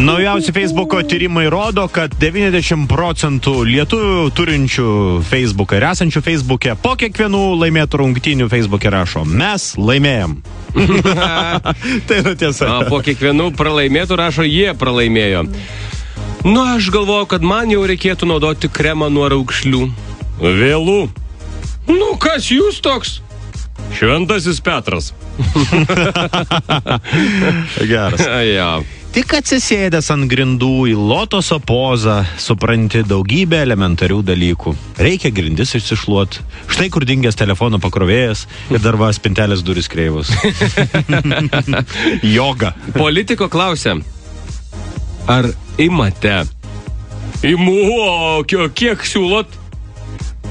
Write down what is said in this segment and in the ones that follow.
Naujausi Facebooko tyrimai rodo, kad 90% lietuvių turinčių Facebooką ir esančių Facebook'e po kiekvienų laimėtų rungtynių Facebook'e rašo: mes laimėjom. Tai yra tiesa. Po kiekvienų pralaimėtų rašo: jie pralaimėjo. Nu, aš galvoju, kad man jau reikėtų naudoti kremą nuo raukšlių. Vėlų. Nu, kas jūs toks? Šventasis Petras. Geras. Ja. Tik atsisėdęs ant grindų į lotoso pozą supranti daugybę elementarių dalykų. Reikia grindis išsišluot. Štai kur dingęs telefono pakrovėjas ir dar va spintelės durys kreivos. Joga. Politiko klausia: ar imate? Imu, o kiek siūlot?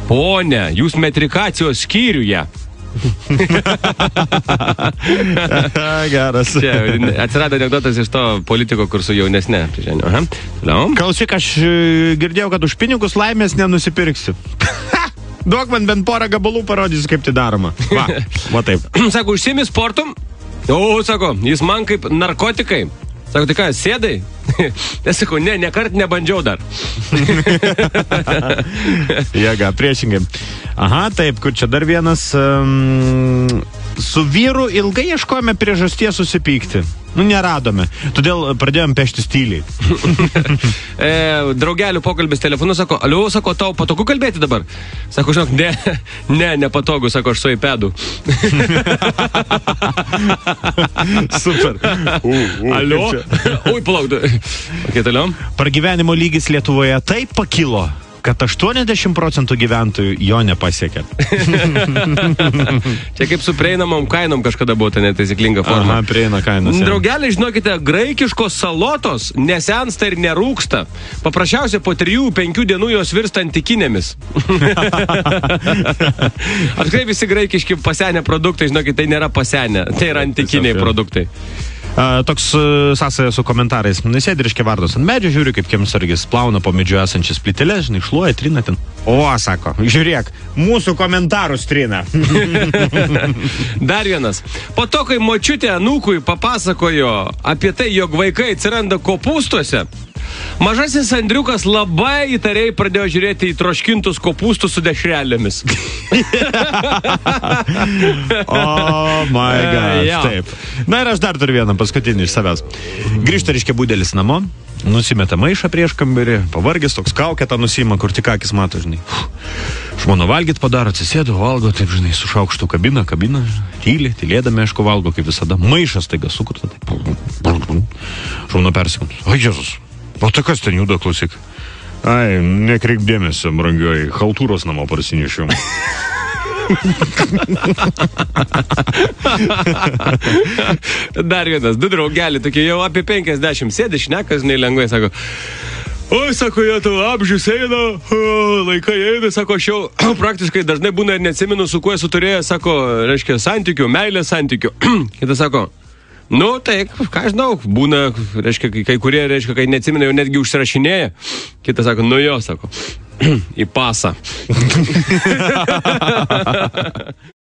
Pone, jūs metrikacijos skyriuje. Geras. Čia atsirado anekdotas iš to politiko, kur su jaunesne. Klausyk, aš girdėjau, kad už pinigus laimės nenusipirksiu. Duok man bent porą gabalų, parodysiu, kaip tai daroma. Va taip. Sako, užsiimi sportu? O, sako, jis man kaip narkotikai. Sako, tai ką, sėdai? Nesakau, nekart nebandžiau dar. Jėga, priešingai. Aha, taip, kur čia dar vienas. Su vyru ilgai ieškojame priežasties susipykti. Nu, neradome. Todėl pradėjom peštis tyliai. Draugelių pokalbis telefonu, sako: aliu, sako, tau patogu kalbėti dabar? Sako, žinok, nepatogu, sako, aš su iPadu. Super. Aliu? Ui, palauk. Okay, toliau. Pragyvenimo lygis Lietuvoje taip pakilo, kad 80% gyventojų jo nepasiekia. Čia kaip su prieinamom kainom kažkada buvo ta netaisyklinga forma. Aha, prieina kainos. Draugeliai, žinokite, graikiškos salotos nesensta ir nerūksta. Paprasčiausiai po 3-5 dienų jos virsta antikinėmis. Ar tikrai visi graikiški pasenę produktai, žinokite, tai nėra pasenę, tai yra antikiniai produktai. Toks sąsaja su komentarais. Sėdi reiškia vardos ant medžio, žiūri, kaip kiemsargis plauna po medžiu esančias plyteles, žinai, šluoja, trina ten. O, sako, žiūrėk, mūsų komentarus trina. Dar vienas. Po to, kai močiutė anūkui papasakojo apie tai, jog vaikai atsiranda kopūstuose, mažasis Andriukas labai įtariai pradėjo žiūrėti į troškintus kopūstus su dešrelėmis. Oh my God, taip. Na ir aš dar turiu vieną paskutinį iš savęs. Grįžta reiškia būdelis namo, nusimeta maišą prieš kambarį, pavargęs toks kauketą nusima, kur tik akis mato, žinai. Žmona valgyt padaro, atsisėdo, valgo, taip, žinai, su šaukštu kabina, tylėdami, aišku, valgo, kaip visada. Maišas taiga sukurta, taip. Žmona persikant. O, Jėzus, o tai kas ten juda, klausyk? Ai, nekreip dėmesio, brangioji, haltūros namo parsinešiau. Dar vienas, du draugeliai, tokie jau apie 50, sėdi šnekas, žinai, lengvai, sako: oi, sako, jie tavo amžius eina, laikai eina, sako, aš jau praktiškai dažnai būna ir neatsimenu, su kuo esu turėjęs, sako, reiškia, santykių, meilės santykių. Kitas sako: nu, tai, ką žinau, būna, reiškia, kai kurie, reiškia, kai neatsimena, jau netgi užsirašinėja. Kitas sako: nu jo, sako, į pasą.